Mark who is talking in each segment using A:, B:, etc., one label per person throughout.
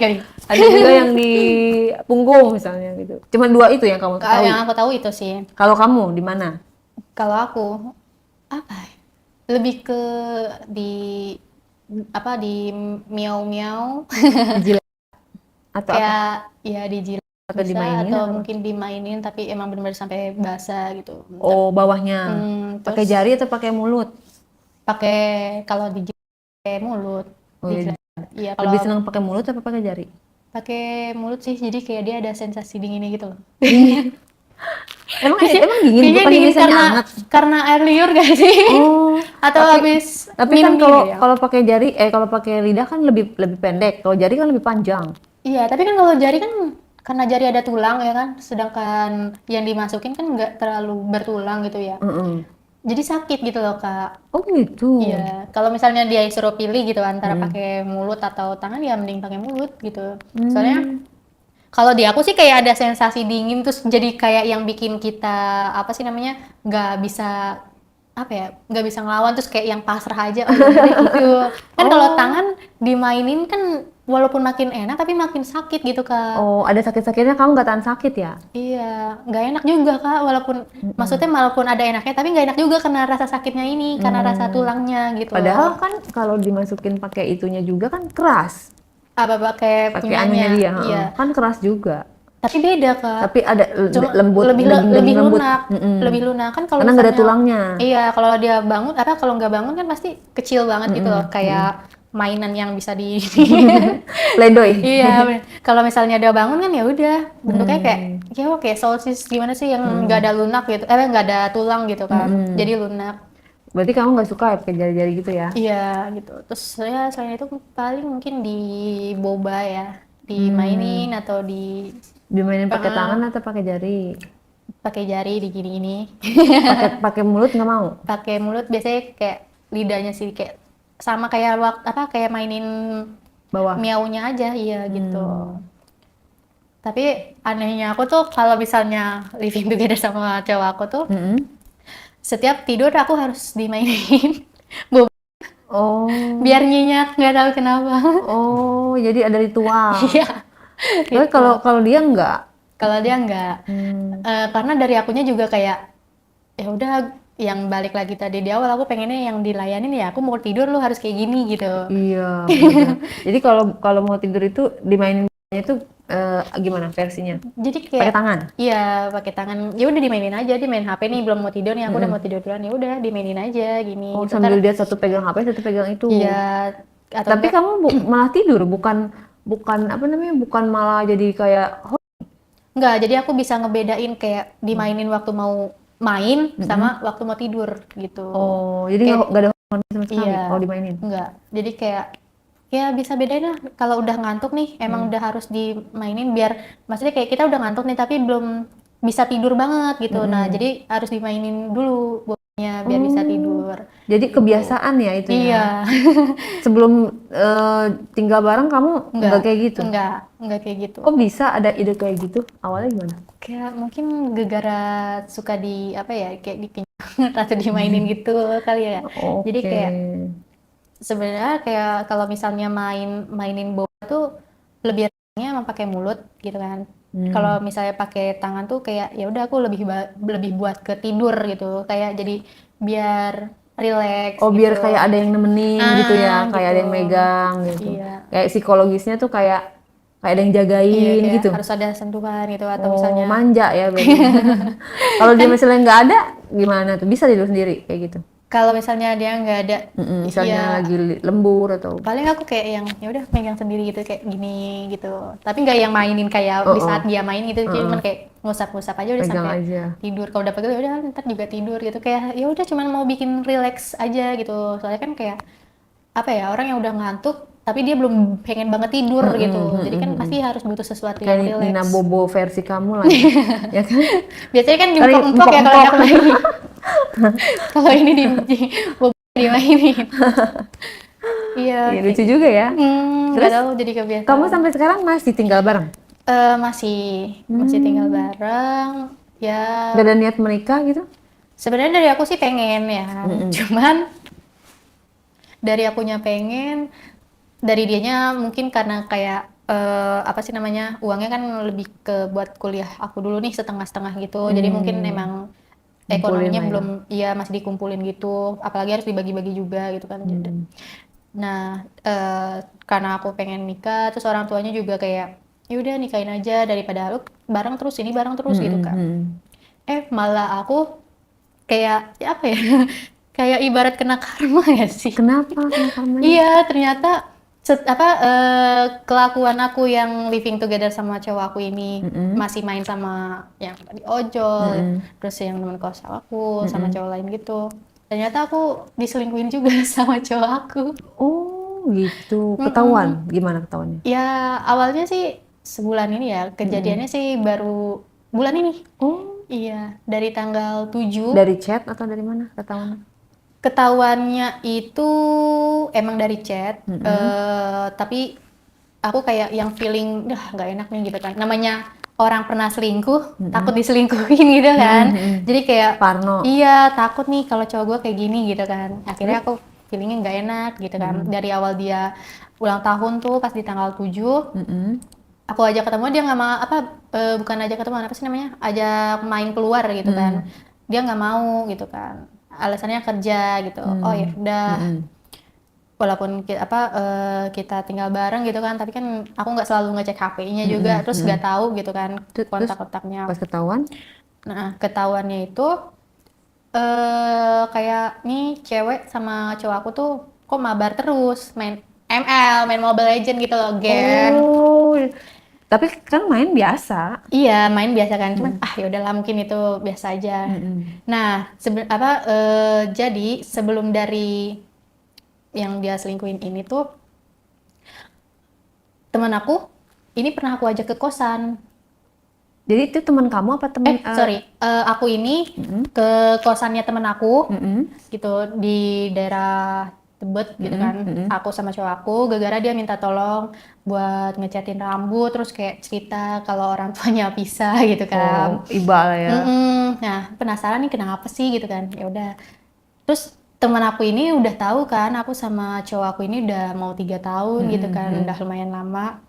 A: kali.
B: Ada juga yang di punggung misalnya gitu. Cuman 2 itu yang kamu ketahui.
A: Yang aku tahu itu sih.
B: Kalau kamu di mana?
A: Kalau aku apa? Lebih ke di di miau-miau
B: Dijilat atau apa?
A: kayak ya dijilat
B: Atau
A: bisa
B: dimainin
A: atau
B: atau apa?
A: mungkin dimainin tapi emang benar-benar sampai basah gitu.
B: Oh, bawahnya. Pakai
A: Terus
B: jari atau pakai mulut?
A: pakai kalau dijilat pakai mulut.
B: Oh, ya.
A: Dijilat. Iya,
B: Lebih
A: kalau
B: senang pakai mulut apa pakai jari?
A: pakai mulut sih jadi kayak dia ada sensasi dinginnya gitu loh.
B: Dingin. Emang dingin,
A: Kayaknya
B: bukannya
A: dingin
B: biasanya hangat.
A: karena air liur gak sih?
B: Oh,
A: Atau
B: tapi
A: habis
B: tapi kan
A: minum
B: kalau
A: dingin ya?
B: kalau pakai jari kalau pakai lidah kan lebih lebih pendek. Kalau jari kan lebih panjang.
A: Iya, tapi kan kalau jari kan karena jari ada tulang ya kan, sedangkan yang dimasukin kan nggak terlalu bertulang gitu ya.
B: Mm-mm.
A: Jadi sakit gitu loh, Kak.
B: Oh gitu.
A: Iya, kalau misalnya dia suruh pilih gitu antara
B: Mm-mm.
A: pakai mulut atau tangan ya mending pakai mulut gitu. Soalnya
B: Hmm.
A: kalau di aku sih kayak ada sensasi dingin terus jadi kayak yang bikin kita apa sih namanya nggak bisa apa ya nggak bisa ngelawan terus kayak yang pasrah aja oh ya udah deh gitu kan kalau
B: Oh,
A: tangan dimainin kan walaupun makin enak tapi makin sakit gitu kak.
B: oh ada sakit-sakitnya kamu nggak tahan sakit ya?
A: Iya nggak enak juga kak walaupun maksudnya
B: Mm-mm.
A: walaupun ada enaknya tapi nggak enak juga karena rasa sakitnya ini karena rasa
B: Hmm.
A: tulangnya gitu
B: Padahal
A: loh.
B: kan kalau dimasukin pakai itunya juga kan keras.
A: Apa pakai
B: Pakai anunya
A: punyanya
B: dia,
A: iya
B: kan keras juga.
A: tapi beda kak.
B: Tapi ada
A: Cuma
B: lembut, daging
A: lebih
B: lembut.
A: lunak,
B: Mm-mm.
A: lebih lunak kan kalau
B: Karena nggak ada
A: misalnya
B: tulangnya.
A: iya kalau dia bangun apa kalau nggak bangun kan pasti kecil banget gitu loh
B: Mm-mm. Mm-mm.
A: kayak mainan yang bisa di
B: Playdoy.
A: iya bener. Kalau misalnya dia bangun kan ya udah bentuknya kayak
B: Hmm.
A: ya oke sosis gimana sih yang nggak
B: Mm-mm.
A: ada lunak gitu nggak ada tulang gitu kan
B: Mm-mm.
A: jadi lunak
B: Berarti kamu nggak suka ya pakai jari-jari gitu ya?
A: iya gitu terus saya selain itu paling mungkin di boba ya
B: Hmm.
A: dimainin atau di
B: Dimainin pakai tangan
A: eh,
B: atau pakai jari?
A: pakai jari digini-gini
B: Pakai pakai mulut nggak mau?
A: pakai mulut biasanya kayak lidahnya sih kayak sama kayak kayak mainin
B: Bawah.
A: miaunya aja iya gitu.
B: Hmm.
A: Tapi anehnya aku tuh kalau misalnya living together sama cowok aku tuh
B: Mm-mm.
A: setiap tidur aku harus dimainin boba
B: Oh,
A: biar nyenyak nggak tahu kenapa.
B: oh, jadi ada ritual.
A: Iya
B: Tapi
A: gitu.
B: kalau kalau dia nggak.
A: Kalau dia nggak
B: Hmm.
A: karena dari akunya juga kayak ya udah yang balik lagi tadi di awal aku pengennya yang dilayanin ya aku mau tidur lu harus kayak gini gitu.
B: Iya, benar. Jadi kalau kalau mau tidur itu dimainin itu gimana versinya?
A: Jadi
B: Pakai
A: kayak
B: tangan.
A: iya pakai tangan ya udah dimainin aja dia main HP nih belum mau tidur nih aku udah mau
B: Mm-mm.
A: tidur duluan ya udah dimainin aja gini
B: Oh,
A: gitu
B: sambil
A: ntar
B: dia satu pegang HP, satu pegang itu.
A: iya atau
B: Tapi
A: enggak
B: kamu malah tidur, bukan bukan apa namanya, bukan malah jadi kayak
A: enggak jadi aku bisa ngebedain kayak dimainin waktu mau main
B: Mm-mm.
A: sama waktu mau tidur gitu
B: Oh, jadi
A: kayak
B: nggak ada hormon sama sekali
A: iya
B: kalau dimainin.
A: enggak jadi kayak ya bisa bedain lah kalau udah ngantuk nih emang
B: Hmm.
A: udah harus dimainin biar maksudnya kayak kita udah ngantuk nih tapi belum bisa tidur banget gitu nah
B: Mm-mm.
A: jadi harus dimainin dulu bobanya biar bisa
B: Oh,
A: tidur
B: jadi
A: gitu
B: kebiasaan ya itu ya.
A: iya
B: Sebelum tinggal bareng kamu nggak
A: enggak
B: kayak gitu.
A: enggak kayak gitu
B: Kok bisa ada ide kayak gitu? Awalnya gimana?
A: kayak mungkin gegara suka di apa ya kayak dipinjam atau dimainin gitu kali ya jadi
B: Oke.
A: kayak sebenarnya kayak kalau misalnya mainin bola tuh lebih enaknya emang pakai mulut gitu kan. Kalau
B: Hmm.
A: misalnya pakai tangan tuh kayak ya udah aku lebih buat ke tidur gitu. Kayak jadi biar relax
B: Oh, biar
A: gitu.
B: kayak ada yang nemenin gitu ya, kayak
A: Gitu.
B: ada yang megang gitu.
A: Iya.
B: Kayak psikologisnya tuh kayak kayak ada yang
A: Iya
B: jagain
A: kayak
B: gitu.
A: harus ada sentuhan gitu atau
B: Oh,
A: misalnya
B: manja ya berarti. Kalau dia
A: kan
B: misalnya nggak ada, gimana tuh? Bisa tidur sendiri kayak gitu.
A: kalau misalnya dia nggak ada
B: Mm-mm, misalnya
A: ya
B: lagi lembur atau.
A: paling aku kayak yang ya udah megang sendiri gitu kayak gini gitu tapi nggak yang mainin kayak
B: Oh,
A: di
B: oh.
A: saat dia main gitu
B: Heeh.
A: cuman kayak ngusap-ngusap aja udah
B: Pegang
A: sampai
B: aja.
A: tidur kalau udah pegel ya udah ntar juga tidur gitu kayak ya udah cuman mau bikin relax aja gitu soalnya kan kayak apa ya orang yang udah ngantuk tapi dia belum pengen banget tidur
B: Mm-mm,
A: gitu jadi
B: mm-mm,
A: kan
B: mm-mm.
A: pasti harus butuh sesuatu yang
B: Kayak Nina
A: relax
B: Bobo versi kamu lah ya. Ya kan?
A: biasanya kan
B: Kali
A: diempok-empok ya kalau
B: empok-empok.
A: yang lain kalau ini dimainin iya
B: Iya,
A: kayak
B: lucu
A: gitu
B: juga ya.
A: nggak
B: Terus
A: tahu jadi
B: kamu
A: kebiasaan.
B: sampai sekarang masih tinggal bareng?
A: Masih tinggal
B: Hmm.
A: bareng ya
B: Gak ada niat menikah gitu?
A: sebenarnya dari aku sih pengen ya
B: Mm-mm.
A: cuman dari akunya pengen dari dianya mungkin karena kayak apa sih namanya, uangnya kan lebih ke buat kuliah aku dulu nih setengah-setengah gitu. Jadi mungkin emang
B: Ngumpulin
A: ekonominya
B: lah ya.
A: belum, iya masih dikumpulin gitu. Apalagi harus dibagi-bagi juga gitu kan. Nah, karena aku pengen nikah, terus orang tuanya juga kayak, ya udah nikahin aja daripada lu bareng terus ini bareng terus gitu kan. Malah aku kayak ya apa ya? Kayak ibarat kena karma ya sih.
B: Kenapa? Kenapa namanya?
A: Iya, ternyata kelakuan aku yang living together sama cowok aku ini masih main sama yang tadi ojol, terus yang temen kos aku sama cowok lain gitu. Ternyata aku diselingkuhin juga sama cowok aku.
B: Oh, gitu.
A: Mm-mm.
B: Ketahuan? Gimana ketahuannya?
A: Ya awalnya sih sebulan ini ya, kejadiannya sih baru bulan ini.
B: Oh,
A: Iya, dari tanggal 7.
B: dari chat atau dari mana ketahuannya?
A: Ketahuannya itu emang dari chat, tapi aku kayak yang feeling, dah nggak enak nih gitu kan. Namanya orang pernah selingkuh, takut diselingkuhin gitu kan. Jadi kayak,
B: Parno.
A: iya takut nih kalau cowok gue kayak gini gitu kan. Akhirnya
B: Terus?
A: aku feelingnya nggak enak gitu kan. Dari awal dia ulang tahun tuh pas di tanggal 7, aku ajak ketemu dia nggak mau, bukan ajak ketemu, apa sih namanya, ajak main keluar gitu kan, dia nggak mau gitu kan, alasannya kerja gitu. Oh ya udah, walaupun kita tinggal bareng gitu kan, tapi kan aku nggak selalu ngecek HP-nya juga, terus nggak tahu gitu kan
B: Terus
A: kontak-kontaknya.
B: pas ketahuan?
A: Nah ketahuannya itu kayak nih cewek sama cowok aku tuh kok mabar terus main ML, main Mobile Legend gitu loh, game.
B: Oh, tapi kan main biasa.
A: Iya, main biasa kan, cuman ya udahlah mungkin itu biasa aja. Nah, jadi sebelum dari yang dia selingkuhin ini tuh, teman aku ini pernah aku ajak ke kosan.
B: Jadi itu teman kamu apa teman?
A: Sorry, aku ini ke kosannya temen aku, gitu di daerah Tebet gitu kan. Aku sama cowok aku, gara-gara dia minta tolong buat ngecatin rambut, terus kayak cerita kalau orang tuanya pisah gitu kan.
B: Oh, iba lah ya.
A: Nah, penasaran nih kenapa sih gitu kan. Ya udah. Terus teman aku ini udah tahu kan, aku sama cowok aku ini udah mau 3 tahun gitu kan, udah lumayan lama.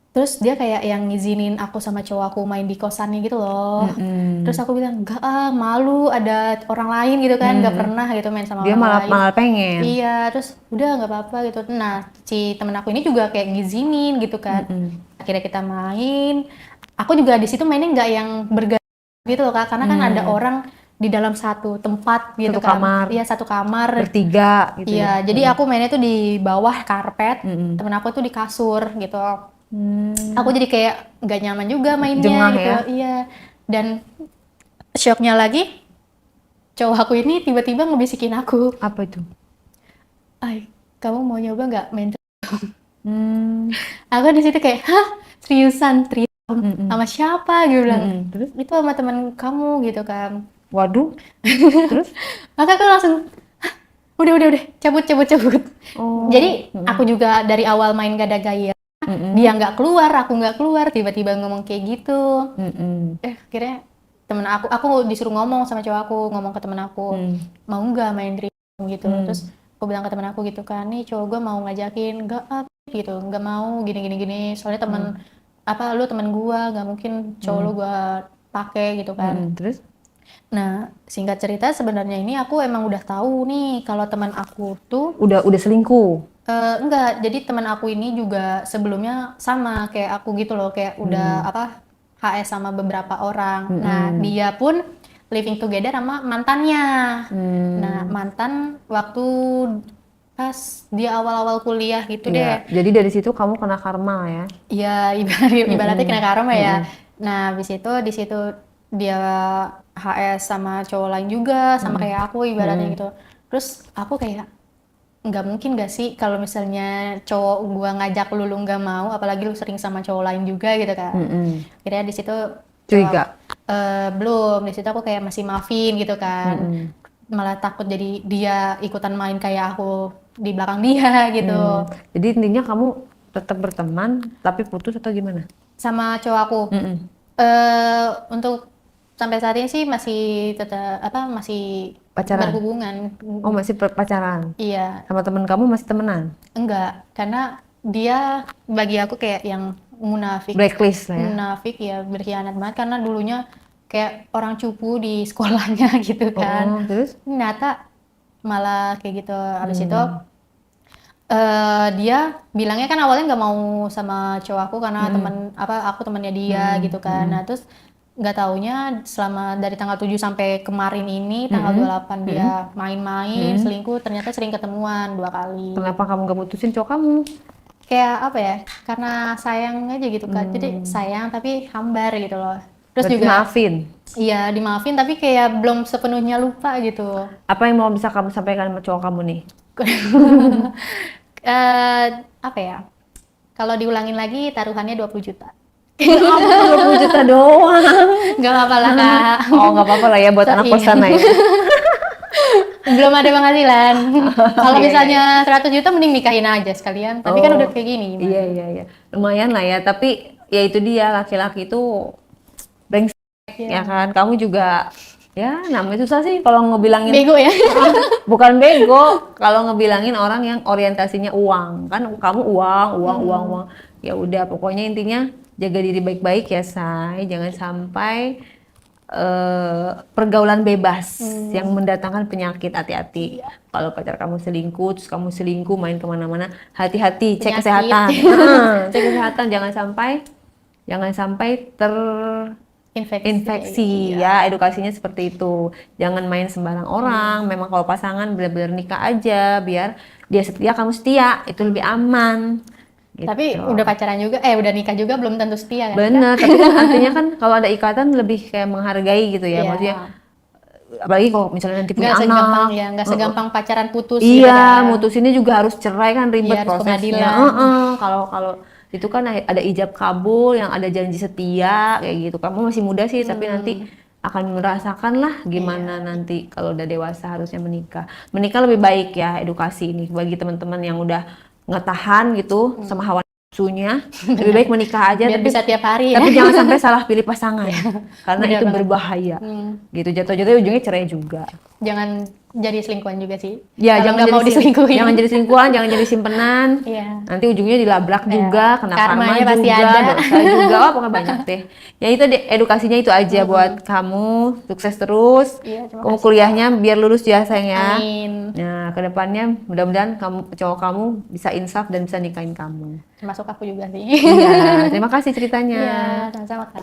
A: Terus dia kayak yang ngizinin aku sama cowok aku main di kosannya gitu loh. Terus aku bilang, enggak malu ada orang lain gitu kan, nggak pernah gitu main sama
B: Dia
A: orang
B: malah
A: lain.
B: malah pengen.
A: Iya, terus udah nggak apa-apa gitu. Nah, si temen aku ini juga kayak ngizinin gitu kan. Akhirnya kita main. Aku juga di situ mainnya nggak yang berganti gitu loh Kak, karena kan ada orang di dalam satu tempat gitu
B: Satu
A: kan.
B: kamar.
A: Iya, satu kamar.
B: Bertiga gitu ya.
A: Iya, jadi aku mainnya tuh di bawah karpet, temen aku tuh di kasur gitu. Aku jadi kayak nggak nyaman juga mainnya
B: Jengah
A: gitu.
B: ya.
A: Iya. Dan shocknya lagi, cowok aku ini tiba-tiba ngebisikin aku,
B: Apa itu?
A: "Ay, kamu mau nyoba nggak main?" Aku di situ kayak, hah, seriusan sama siapa? Gue bilang,
B: Terus?
A: itu sama teman kamu gitu kan.
B: Waduh. Terus?
A: Maka aku langsung, "Hah, udah, cabut.
B: Oh.
A: Jadi aku juga dari awal main gak ada gaya. Dia nggak keluar, aku nggak keluar, tiba-tiba ngomong kayak gitu. Akhirnya temen aku disuruh ngomong sama cowok aku, ngomong ke temen aku, mau nggak main dream gitu. Terus aku bilang ke temen aku gitu kan, nih cowok gue mau ngajakin, nggak gitu, nggak mau gini. Soalnya lu temen gue, nggak mungkin cowok lu gue pakai gitu kan.
B: Terus?
A: Nah, singkat cerita sebenarnya ini aku emang udah tahu nih kalau teman aku tuh
B: Udah selingkuh.
A: enggak, jadi teman aku ini juga sebelumnya sama kayak aku gitu loh, kayak udah HS sama beberapa orang. Nah, dia pun living together sama mantannya. Nah, mantan waktu pas dia awal-awal kuliah gitu
B: Iya.
A: deh.
B: Jadi dari situ kamu kena karma ya.
A: Iya, ibaratnya kena karma ya. Nah, habis itu di situ dia HS sama cowok lain juga, sama kayak aku ibaratnya gitu. Terus aku kayak nggak mungkin gak sih kalau misalnya cowok gua ngajak lu nggak mau, apalagi lu sering sama cowok lain juga gitu kan. Akhirnya di situ
B: Curiga.
A: belum, di situ aku kayak masih maafin gitu kan. Malah takut jadi dia ikutan main kayak aku di belakang dia gitu.
B: Jadi intinya kamu tetap berteman tapi putus atau gimana?
A: Sama cowok aku. Untuk sampai saat ini sih masih tetap masih
B: Pacaran?
A: berhubungan.
B: Oh, masih pacaran?
A: Iya,
B: Sama temen kamu masih temenan?
A: enggak, karena dia bagi aku kayak yang munafik.
B: Blacklist lah ya.
A: Munafik ya, berkhianat banget karena dulunya kayak orang cupu di sekolahnya gitu kan.
B: Terus?
A: Ternyata malah kayak gitu. Habis itu
B: Hmm.
A: dia bilangnya kan awalnya nggak mau sama cowok aku karena aku temannya dia gitu kan. Nah, terus nggak taunya selama dari tanggal 7 sampai kemarin ini tanggal 28 dia main-main, selingkuh, ternyata sering ketemuan 2 kali.
B: Kenapa kamu gak mutusin cowok kamu?
A: Kayak apa ya? Karena sayang aja gitu kan. Jadi sayang tapi hambar gitu loh. Terus
B: Berarti
A: juga
B: maafin.
A: iya dimaafin tapi kayak belum sepenuhnya lupa gitu.
B: Apa yang mau bisa kamu sampaikan sama cowok kamu nih?
A: Apa ya? Kalau diulangin lagi taruhannya 20 juta.
B: 20 juta doang.
A: Nggak apa-apa lah Kak.
B: Oh, nggak apa-apa lah ya buat anak
A: Iya.
B: kosan lah ya.
A: Belum ada penghasilan. Kalau
B: Iya,
A: misalnya 100 juta mending nikahin aja sekalian. Tapi kan udah kayak gini. Gimana?
B: Iya, iya, iya. Lumayan lah ya, tapi ya itu dia, laki-laki itu brengsek ya kan. Kamu juga ya namanya susah sih kalau ngebilangin.
A: Bego ya.
B: Bukan bego, kalau ngebilangin orang yang orientasinya uang. Kan kamu uang. Ya udah, pokoknya intinya jaga diri baik-baik ya, Say. Jangan sampai pergaulan bebas yang mendatangkan penyakit. Hati-hati. Kalau pacar kamu selingkuh, terus kamu selingkuh main kemana-mana, hati-hati, cek
A: Penyakit.
B: kesehatan. Cek kesehatan, jangan sampai infeksi ya, edukasinya seperti itu. Jangan main sembarang orang. Memang kalau pasangan benar-benar nikah aja, biar dia setia, kamu setia, itu lebih aman. Gitu.
A: Tapi udah pacaran juga, udah nikah juga belum tentu setia kan?
B: Bener, tapi kan artinya kan kalau ada ikatan lebih kayak menghargai gitu ya,
A: Iya.
B: maksudnya. Apalagi kalau misalnya nanti punya
A: Nggak
B: anak.
A: segampang ya, nggak segampang pacaran putus gitu
B: Iya,
A: kan.
B: mutusinnya juga harus cerai kan, ribet
A: Iya, harus
B: prosesnya.
A: pengadilan.
B: Kalau itu kan ada ijab kabul, yang ada janji setia kayak gitu. Kamu masih muda sih, tapi nanti akan merasakan lah gimana nanti kalau udah dewasa harusnya menikah. Menikah lebih baik ya, edukasi ini bagi teman-teman yang udah ngetahan gitu sama hawa nafsunya. Lebih baik menikah aja,
A: Biar
B: tapi
A: bisa tiap hari ya.
B: tapi jangan sampai salah pilih pasangan, karena
A: Bener
B: itu
A: banget.
B: berbahaya. Gitu, jatuh-jatuh ujungnya cerai juga.
A: Jangan jadi selingkuhan juga sih.
B: Ya,
A: Kalau
B: jangan
A: nggak mau
B: jadi
A: diselingkuhin.
B: jangan jadi selingkuhan, jangan jadi simpenan.
A: Iya.
B: Nanti ujungnya dilabrak juga, kena karma
A: Karmanya
B: juga,
A: pasti ada.
B: dosa juga. Oh, pokoknya banyak deh. Ya itu edukasinya itu aja buat kamu. Sukses terus.
A: Iya, terima
B: Kamu
A: kasih.
B: kuliahnya biar lulus ya, sayang ya.
A: Amin.
B: Nah, kedepannya mudah-mudahan cowok kamu bisa insaf dan bisa nikahin kamu.
A: Termasuk aku juga sih.
B: Iya, terima kasih ceritanya.
A: Iya, sama-sama Kak.